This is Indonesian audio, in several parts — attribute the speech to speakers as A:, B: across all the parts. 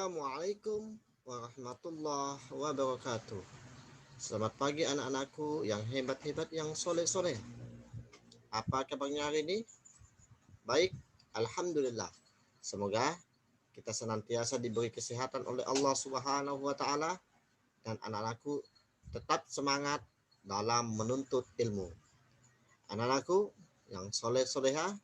A: Assalamualaikum warahmatullahi wabarakatuh. Selamat pagi anak-anakku yang hebat-hebat, yang soleh-soleh. Apa kabarnya hari ini? Baik, Alhamdulillah. Semoga kita senantiasa diberi kesehatan oleh Allah Subhanahu wa Ta'ala, dan anak-anakku tetap semangat dalam menuntut ilmu. Anak-anakku yang soleh-soleha,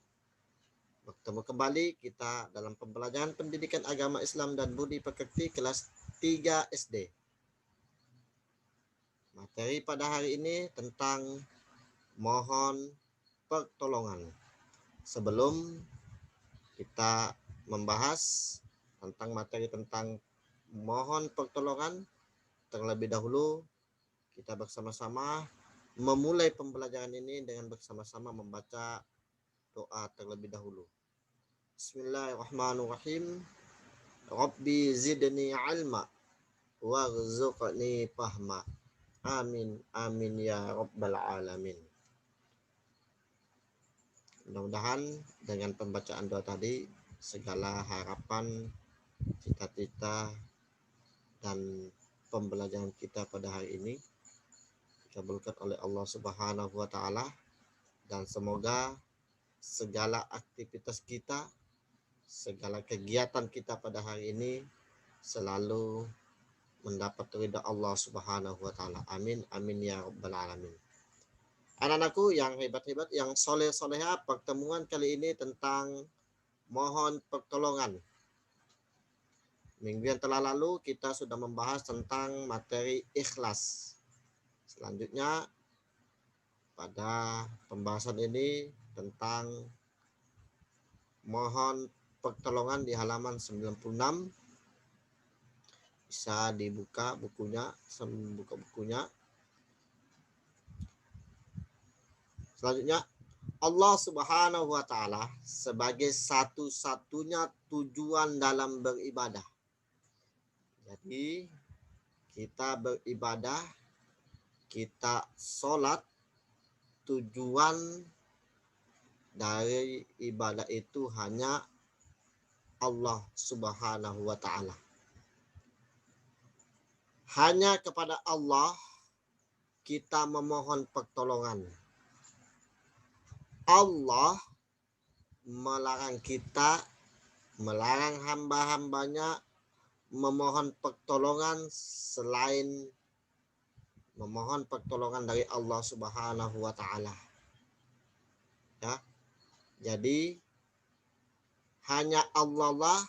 A: bertemu kembali kita dalam pembelajaran pendidikan agama Islam dan budi pekerti kelas 3 SD. Materi pada hari ini tentang mohon pertolongan. Sebelum kita membahas tentang materi tentang mohon pertolongan, terlebih dahulu kita bersama-sama memulai pembelajaran ini dengan bersama-sama membaca doa terlebih dahulu. Bismillahirrahmanirrahim. Rabbi zidni ilma warzuqni fahma. Amin amin ya rabbal alamin. Mudah-mudahan dengan pembacaan doa tadi segala harapan, cita-cita dan pembelajaran kita pada hari ini dikabulkan oleh Allah Subhanahu wa Ta'ala, dan semoga segala aktivitas kita, segala kegiatan kita pada hari ini selalu mendapat ridha Allah Subhanahu wa Ta'ala. Amin amin ya rabbal alamin. Anak-anakku yang hebat-hebat, yang soleh-soleha, pertemuan kali ini tentang mohon pertolongan. Minggu yang telah lalu kita sudah membahas tentang materi ikhlas. Selanjutnya pada pembahasan ini tentang mohon pertolongan di halaman 96. Bisa dibuka bukunya, buka bukunya. Selanjutnya, Allah Subhanahu wa Ta'ala sebagai satu-satunya tujuan dalam beribadah. Jadi kita beribadah, kita sholat, tujuan dari ibadah itu hanya Allah Subhanahu wa Ta'ala. Hanya kepada Allah kita memohon pertolongan. Allah melarang kita, melarang hamba-hambanya memohon pertolongan selain memohon pertolongan dari Allah Subhanahu wa Ta'ala. Ya. Jadi hanya Allah lah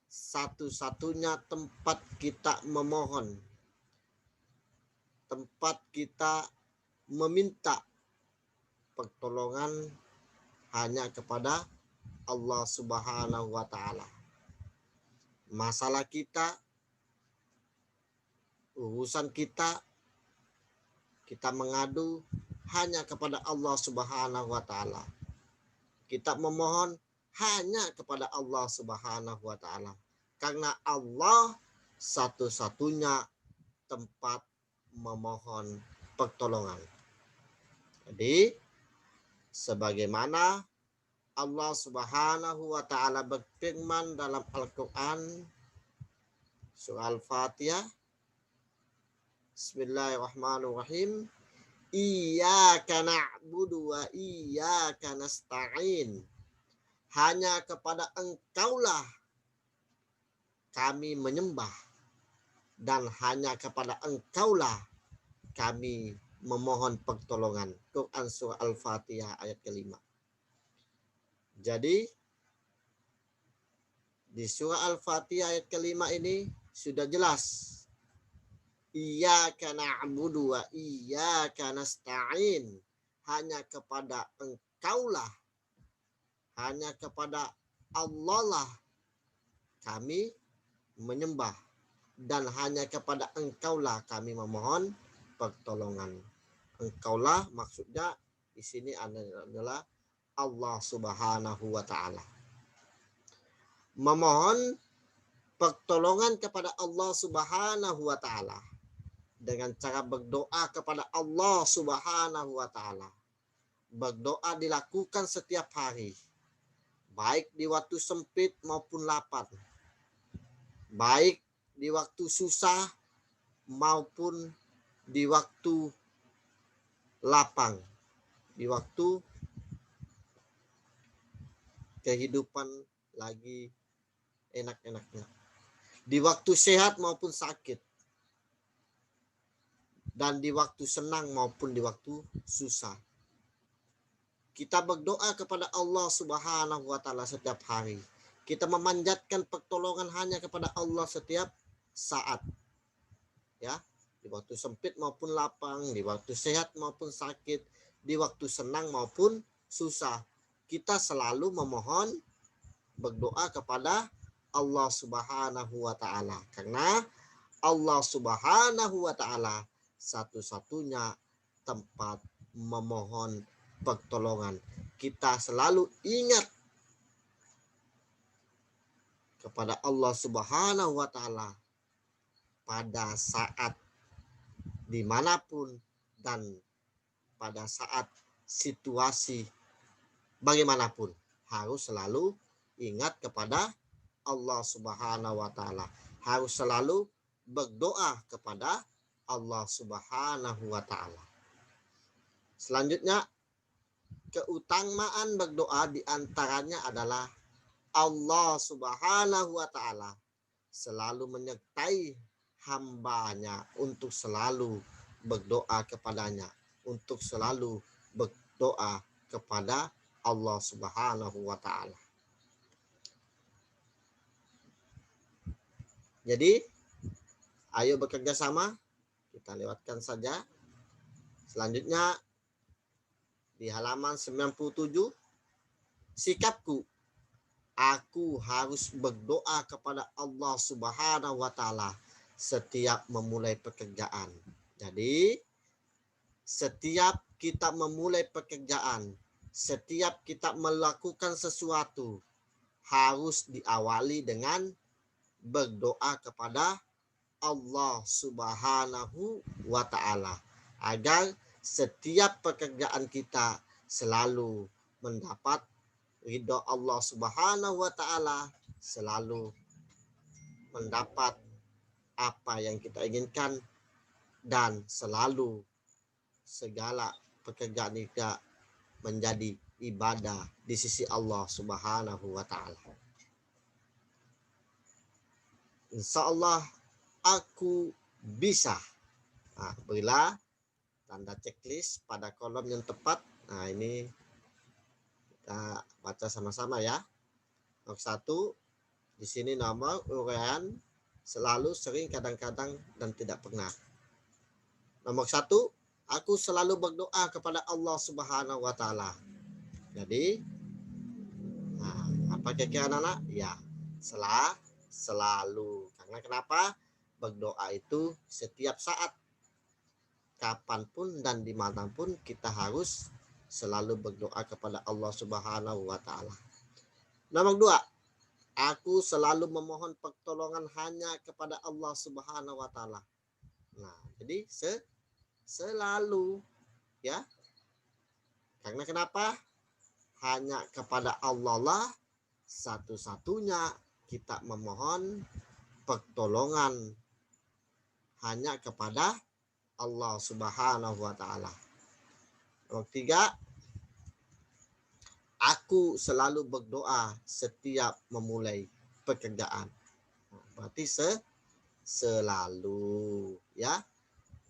A: satu-satunya tempat kita memohon, tempat kita meminta pertolongan hanya kepada Allah Subhanahu wa Ta'ala. Masalah kita, urusan kita mengadu hanya kepada Allah Subhanahu wa Ta'ala. Kita memohon hanya kepada Allah Subhanahu wa Ta'ala, karena Allah satu-satunya tempat memohon pertolongan. Jadi sebagaimana Allah Subhanahu wa Ta'ala berfirman dalam Al-Quran surah Al-Fatihah, Bismillahirrahmanirrahim, Iyyaka na'budu wa iyyaka nasta'in. Hanya kepada Engkaulah kami menyembah, dan hanya kepada Engkaulah kami memohon pertolongan. Quran surah Al-Fatihah ayat kelima. Jadi di surah Al-Fatihah ayat kelima ini sudah jelas. Iyyaka na'budu wa iyyaka nasta'in. Hanya kepada Engkaulah, hanya kepada Allah lah kami menyembah, dan hanya kepada Engkaulah kami memohon pertolongan. Engkaulah maksudnya di sini adalah Allah Subhanahu wa Ta'ala. Memohon pertolongan kepada Allah Subhanahu wa Ta'ala dengan cara berdoa kepada Allah Subhanahu wa Ta'ala. Berdoa dilakukan setiap hari, baik di waktu sempit maupun lapang. baik di waktu susah maupun di waktu lapang, di waktu kehidupan lagi enak-enaknya, di waktu sehat maupun sakit, dan di waktu senang maupun di waktu susah. Kita berdoa kepada Allah Subhanahu wa taala setiap hari. Kita memanjatkan pertolongan hanya kepada Allah setiap saat. Ya, di waktu sempit maupun lapang, di waktu sehat maupun sakit, di waktu senang maupun susah. Kita selalu memohon berdoa kepada Allah Subhanahu wa taala, karena Allah Subhanahu wa taala satu-satunya tempat memohon pertolongan. Kita selalu ingat kepada Allah Subhanahu wa taala pada saat dimanapun dan pada saat situasi bagaimanapun, harus selalu ingat kepada Allah Subhanahu wa taala, harus selalu berdoa kepada Allah Subhanahu wa taala. Selanjutnya, keutamaan berdoa diantaranya adalah Allah Subhanahu wa taala selalu menyertai hambanya untuk selalu berdoa kepadanya, untuk selalu berdoa kepada Allah Subhanahu wa taala. Jadi, ayo bekerja sama, kita lewatkan saja. Selanjutnya di halaman 97, sikapku, aku harus berdoa kepada Allah Subhanahu wa taala setiap memulai pekerjaan. Jadi, setiap kita memulai pekerjaan, setiap kita melakukan sesuatu, harus diawali dengan berdoa kepada Allah Subhanahu wa taala, agar setiap pekerjaan kita selalu mendapat ridho Allah Subhanahu wa taala, selalu mendapat apa yang kita inginkan, dan selalu segala pekerjaan kita menjadi ibadah di sisi Allah Subhanahu wa taala. Insya Allah aku bisa. Nah, berilah tanda checklist pada kolom yang tepat. Nah, ini kita baca sama-sama ya. Nomor 1, di sini nomor uraian selalu, sering, kadang-kadang, dan tidak pernah. Nomor 1, aku selalu berdoa kepada Allah Subhanahu wa taala. Jadi, apa kira-kira anak? Ya, selalu. Karena kenapa? Berdoa itu setiap saat, kapanpun dan dimanapun kita harus selalu berdoa kepada Allah Subhanahu wa taala. Nomor 2, aku selalu memohon pertolongan hanya kepada Allah Subhanahu wa taala. Nah, jadi selalu ya. Karena kenapa? Hanya kepada Allah lah satu-satunya kita memohon pertolongan, hanya kepada Allah Subhanahu wa taala. Nomor 3, aku selalu berdoa setiap memulai pekerjaan. Berarti selalu ya.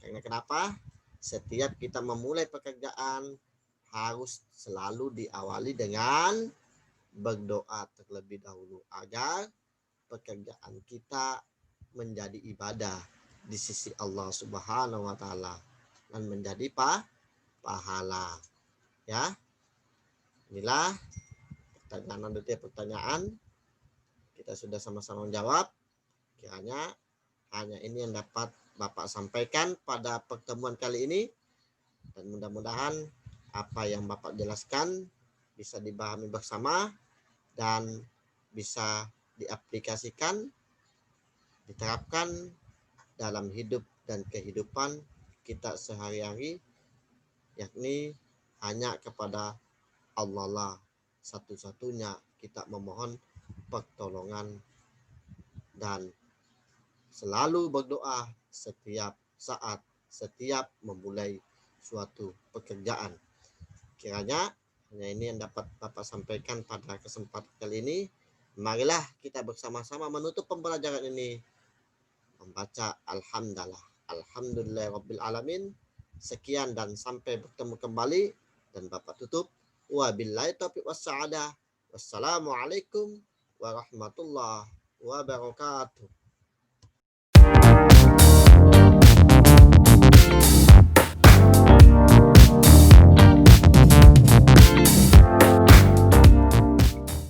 A: Karena kenapa? Setiap kita memulai pekerjaan harus selalu diawali dengan berdoa terlebih dahulu agar pekerjaan kita menjadi ibadah di sisi Allah Subhanahu wa taala dan menjadi pahala. Ya. Inilah pertanyaan kita sudah sama-sama menjawab. Kiranya hanya ini yang dapat Bapak sampaikan pada pertemuan kali ini, dan mudah-mudahan apa yang Bapak jelaskan bisa dipahami bersama dan bisa diaplikasikan, diterapkan dalam hidup dan kehidupan kita sehari-hari, yakni hanya kepada Allah lah satu-satunya kita memohon pertolongan dan selalu berdoa setiap saat, setiap memulai suatu pekerjaan. Kiranya hanya ini yang dapat Bapak sampaikan pada kesempatan kali ini. Marilah kita bersama-sama menutup pembelajaran ini membaca Alhamdulillah. Alhamdulillahirabbil alamin. Sekian dan sampai bertemu kembali, dan Bapak tutup. Wabillahi taufiq wassa'adah. Wassalamualaikum warahmatullahi wabarakatuh.